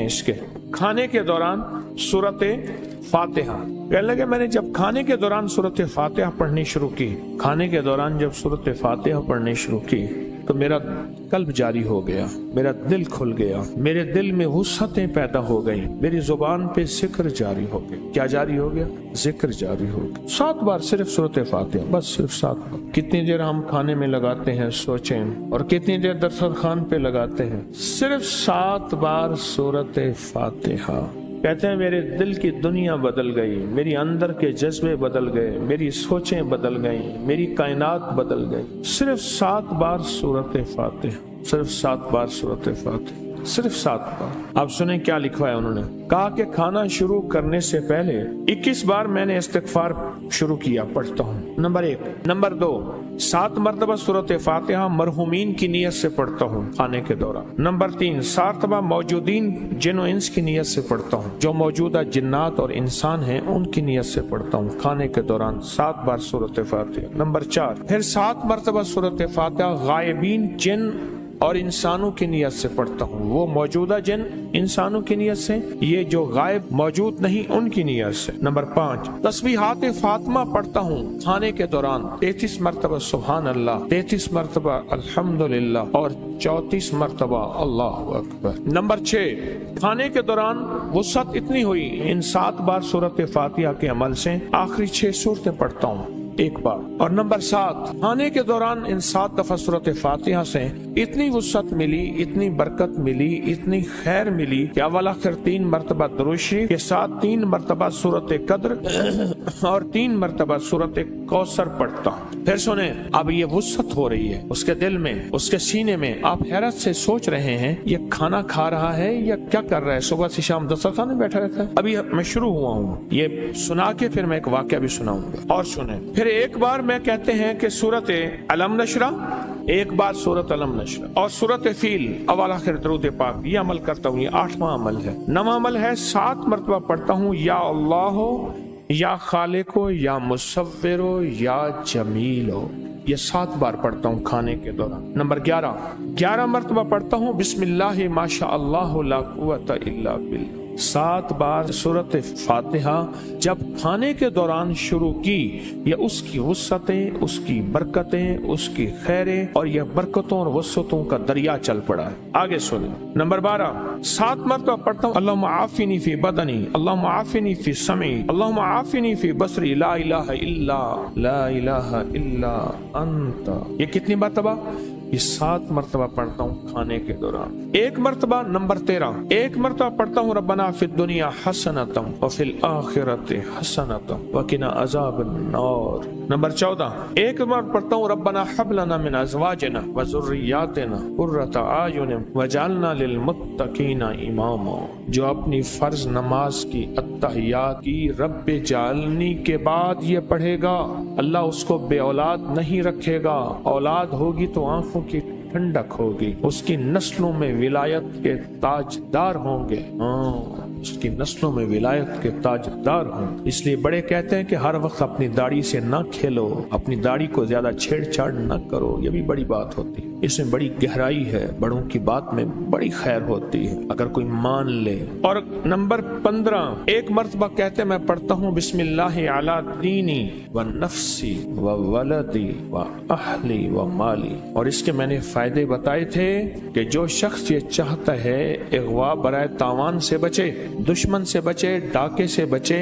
ہیں اس کے. کھانے کے دوران سورت فاتحہ. کہنے لگے میں نے جب کھانے کے دوران سورت فاتحہ پڑھنی شروع کی، کھانے کے دوران جب سورت فاتحہ پڑھنی شروع کی تو میرا قلب جاری ہو گیا، میرا دل کھل گیا، میرے دل میں وسعتیں پیدا ہو گئیں، میری زبان پہ ذکر جاری ہو گیا. کیا جاری ہو گیا؟ ذکر جاری ہو گیا. 7 بار صرف سورت فاتحہ، بس صرف 7 بار. کتنی دیر ہم کھانے میں لگاتے ہیں سوچیں، اور کتنی دیر دسترخوان پہ لگاتے ہیں. صرف 7 بار سورت فاتحہ. کہتے ہیں میرے دل کی دنیا بدل گئی، میری اندر کے جذبے بدل گئے، میری سوچیں بدل گئیں، میری کائنات بدل گئی. صرف 7 بار سورت فاتحہ، صرف 7 بار سورت فاتحہ، صرف 7 بار. آپ سنیں کیا لکھا ہے انہوں نے. کہا کہ کھانا شروع کرنے سے پہلے 21 بار میں نے استغفار شروع کیا، پڑھتا ہوں. نمبر 1. نمبر 2، 7 مرتبہ سورت فاتحہ مرحومین کی نیت سے پڑھتا ہوں کھانے کے دوران. نمبر 3، 7 مرتبہ موجودین جن و انس کی نیت سے پڑھتا ہوں، جو موجودہ جنات اور انسان ہیں ان کی نیت سے پڑھتا ہوں کھانے کے دوران 7 بار سورت فاتحہ. نمبر 4، پھر 7 مرتبہ سورت فاتحہ غائبین جن اور انسانوں کی نیت سے پڑھتا ہوں، وہ موجودہ جن انسانوں کی نیت سے، یہ جو غائب موجود نہیں ان کی نیت سے. نمبر 5، تسبیحات فاطمہ پڑھتا ہوں کھانے کے دوران 33 مرتبہ سبحان اللہ، 33 مرتبہ الحمدللہ اور 34 مرتبہ اللہ اکبر. نمبر 6، کھانے کے دوران وسعت اتنی ہوئی ان 7 بار سورت فاتحہ کے عمل سے آخری 6 سورتیں پڑھتا ہوں 1 بار. اور نمبر 7، کھانے کے دوران ان 7 دفعہ سورت فاتحہ سے اتنی وسعت ملی، اتنی برکت ملی، اتنی خیر ملی کہ اول آخر 3 مرتبہ درود شریف کے ساتھ 3 مرتبہ سورت قدر اور 3 مرتبہ سورت کوثر پڑھتا ہوں. پھر سنیں، اب یہ وسعت ہو رہی ہے اس کے دل میں، اس کے سینے میں. آپ حیرت سے سوچ رہے ہیں یہ کھانا کھا رہا ہے یا کیا کر رہا ہے؟ صبح سے شام دسترخوان میں بیٹھا رہتا ہے. ابھی میں شروع ہوا ہوں، یہ سنا کے پھر میں ایک واقعہ بھی سناؤں گا. اور سنیں، پھر ایک بار میں کہتے ہیں کہ سورت علم نشرہ، ایک بار سورت علم نشرہ اور سورت فیل اول آخر درود پاک. یہ عمل کرتا ہوں، یہ 8واں عمل ہے. 9واں عمل ہے 7 مرتبہ پڑھتا ہوں یا اللہ ہو یا خالق ہو یا مصور ہو یا جمیل ہو. یہ 7 بار پڑھتا ہوں کھانے کے دوران. نمبر 11 مرتبہ پڑھتا ہوں بسم اللہ ما شاء اللہ لا قوت الا باللہ. 7 بار سورت فاتحہ جب کھانے کے دوران شروع کی، یہ اس کی وسعتیں، اس کی برکتیں، اس کی خیریں اور یہ برکتوں اور وسعتوں کا دریا چل پڑا ہے. آگے سنیں. نمبر 12، 7 مرتبہ پڑھتا ہوں اللہم عافنی فی بدنی، اللہم عافنی فی سمعی، اللہم عافنی فی بصری، لا الہ الا انت. یہ کتنی مرتبہ؟ یہ 7 مرتبہ پڑھتا ہوں کھانے کے دوران. 1 مرتبہ. نمبر 13، 1 مرتبہ پڑھتا ہوں ربنا فی الدنیا حسنۃ وفی الآخرۃ حسنۃ وقنا عذاب النار. نمبر 14، 1 مرتبہ پڑھتا ہوں ربنا حب لنا من ازواجنا وذریاتنا قرۃ اعین وجعلنا للمتقین اماما. جو اپنی فرض نماز کی التحیات کی رب جعلنی کے بعد یہ پڑھے گا، اللہ اس کو بے اولاد نہیں رکھے گا. اولاد ہوگی تو آنکھوں کی ٹھنڈک ہوگی، اس کی نسلوں میں ولایت کے تاجدار ہوں گے. اس کی نسلوں میں ولایت کے تاجدار ہوں. اس لیے بڑے کہتے ہیں کہ ہر وقت اپنی داڑھی سے نہ کھیلو، اپنی داڑھی کو زیادہ چھیڑ چھاڑ نہ کرو. یہ بھی بڑی بات ہوتی ہے، اس میں بڑی گہرائی ہے، بڑوں کی بات میں بڑی خیر ہوتی ہے اگر کوئی مان لے. اور نمبر 15، 1 مرتبہ کہتے میں پڑھتا ہوں بسم اللہ علی دینی و نفسی و ولدی و اہلی و مالی. اور اس کے میں نے فائدے بتائے تھے کہ جو شخص یہ چاہتا ہے اغوا برائے تاوان سے بچے، دشمن سے بچے، ڈاکے سے بچے،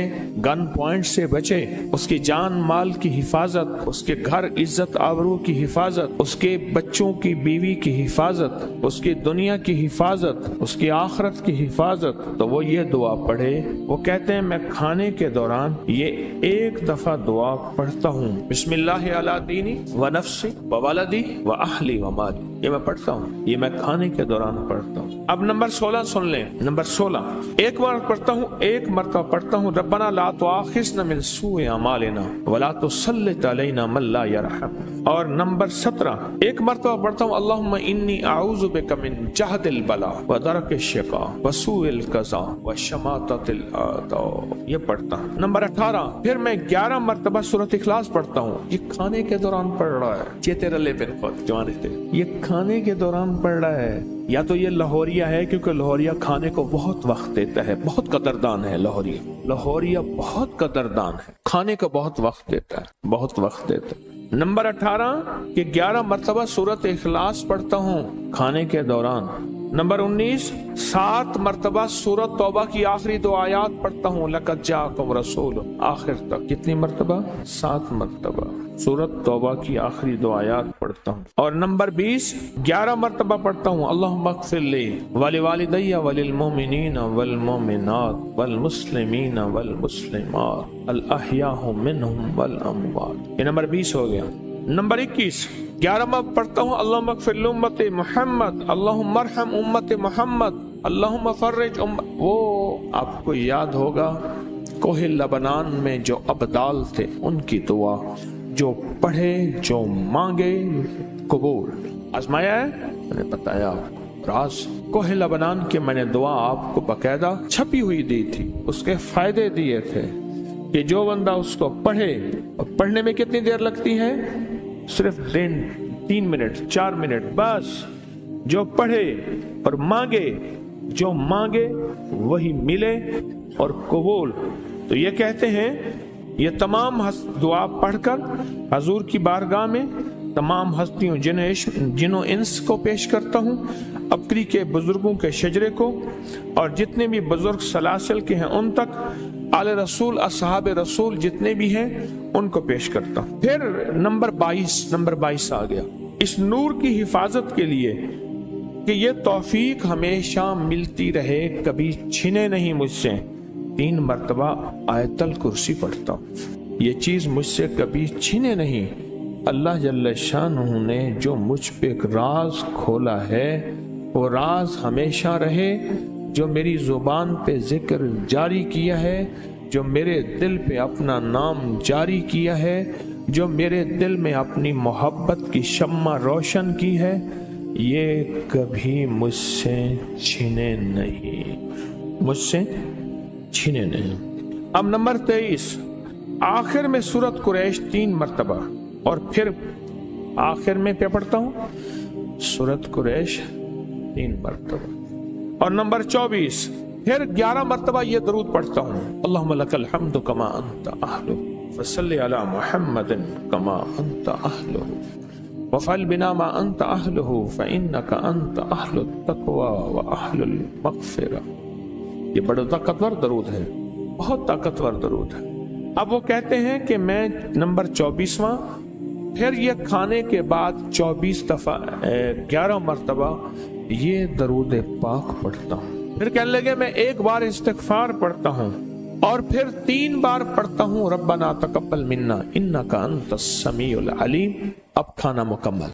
گن پوائنٹ سے بچے، اس کی جان مال کی حفاظت، اس کے گھر عزت آبرو کی حفاظت، اس کے بچوں کی بیوی کی حفاظت، اس کی دنیا کی حفاظت، اس کی آخرت کی حفاظت، تو وہ یہ دعا پڑھے. وہ کہتے ہیں میں کھانے کے دوران یہ 1 دفعہ دعا پڑھتا ہوں بسم اللہ علی دینی و نفسی و ولدی و اہلی و مالی. یہ میں پڑھتا ہوں، یہ میں کھانے کے دوران پڑھتا ہوں. اب نمبر 16 سن لیں. نمبر 16، 1 بار پڑھتا ہوں، 1 مرتبہ پڑھتا ہوں ربنا لا تؤاخذنا من سوء اعمالنا ولا تسلط علینا من لا يرحمنا. اور نمبر 17، 1 مرتبہ پڑھتا ہوں اللہم انی اعوذ بک من جہد البلاء ودرک الشقاء وسوء القضاء وشماتۃ الاعداء. یہ پڑھتا ہوں. نمبر 18، پھر میں 11 مرتبہ سورۃ اخلاص پڑھتا ہوں. یہ کھانے کے دوران پڑھ رہا ہے. چیتے رلے پن خود جوانے تھے، یہ کھانے کے دوران پڑھ رہا ہے، یا تو یہ لاہوریہ ہے کیونکہ لاہوریہ کھانے کو بہت وقت دیتا ہے، بہت قدردان ہے لاہوریہ بہت قدردان ہے، کھانے کو بہت وقت دیتا ہے، بہت وقت دیتا ہے۔ نمبر 18 کہ 11 مرتبہ سورت اخلاص پڑھتا ہوں کھانے کے دوران۔ نمبر 19 7 مرتبہ سورت توبہ کی آخری 2 آیات پڑھتا ہوں، لقد جاءکم رسول، آخر تک۔ کتنی مرتبہ؟ 7 مرتبہ سورت توبہ کی آخری 2 آیات پڑھتا ہوں۔ اور نمبر 20 11 مرتبہ پڑھتا ہوں، اللہم اغفر لی ولوالدی وللمؤمنین والمؤمنات والمسلمین والمسلمات الاحیاء منہم والاموات۔ یہ نمبر 20 ہو گیا۔ نمبر 21 11 پڑھتا ہوں، اللہم اغفر لامت محمد، اللہم ارحم امت محمد، اللہم فرج وہ آپ کو یاد ہوگا کوہ لبنان میں جو ابدال تھے ان کی دعا، جو پڑھے جو مانگے قبول۔ آزمایا ہے، میں نے بتایا راز کوہ لبنان کے میں نے دعا آپ کو باقاعدہ چھپی ہوئی دی تھی، اس کے فائدے دیے تھے کہ جو بندہ اس کو پڑھے، اور پڑھنے میں کتنی دیر لگتی ہے؟ صرف 3 منٹ 4 منٹ بس، جو پڑھے اور مانگے، جو مانگے وہی ملے اور قبول۔ تو یہ کہتے ہیں یہ تمام دعا پڑھ کر حضور کی بارگاہ میں تمام ہستیوں جنوں انس کو پیش کرتا ہوں، اپری کے بزرگوں کے شجرے کو، اور جتنے بھی بزرگ سلاسل کے ہیں ان تک، آل رسول اصحاب رسول جتنے بھی ہیں ان کو پیش کرتا ہوں۔ پھر نمبر 22 آ گیا، اس نور کی حفاظت کے لیے کہ یہ توفیق ہمیشہ ملتی رہے، کبھی چھنے نہیں مجھ سے، 3 مرتبہ آیت الکرسی پڑھتا ہوں، یہ چیز مجھ سے کبھی چھنے نہیں۔ اللہ جل شانہ نے جو مجھ پہ ایک راز کھولا ہے وہ راز ہمیشہ رہے، جو میری زبان پہ ذکر جاری کیا ہے، جو میرے دل پہ اپنا نام جاری کیا ہے، جو میرے دل میں اپنی محبت کی شمع روشن کی ہے، یہ کبھی مجھ سے چھینے نہیں، مجھ سے چھینے نہیں۔ اب نمبر 23 آخر میں سورت قریش 3 مرتبہ، اور پھر آخر میں کیا پڑھتا ہوں؟ سورت قریش 3 مرتبہ۔ اور نمبر 24 پھر 11 مرتبہ یہ درود پڑھتا ہوں، اللہم لک الحمد کما انت اہلہ فصلی علی محمد کما انت اہلہ وفعل بنا ما انت اہلہ فانک انت اہل التقوی واہل المغفرہ۔ یہ بڑا طاقتور درود ہے، بہت طاقتور درود ہے۔ اب وہ کہتے ہیں کہ میں نمبر 24واں پھر یہ کھانے کے بعد 24 دفعہ 11 مرتبہ یہ درود پاک پڑھتا ہوں۔ پھر کہنے لگے میں 1 بار استغفار پڑھتا ہوں، اور پھر 3 بار پڑھتا ہوں ربنا تقبل منا انک انت السمیع العلیم۔ اب کھانا مکمل۔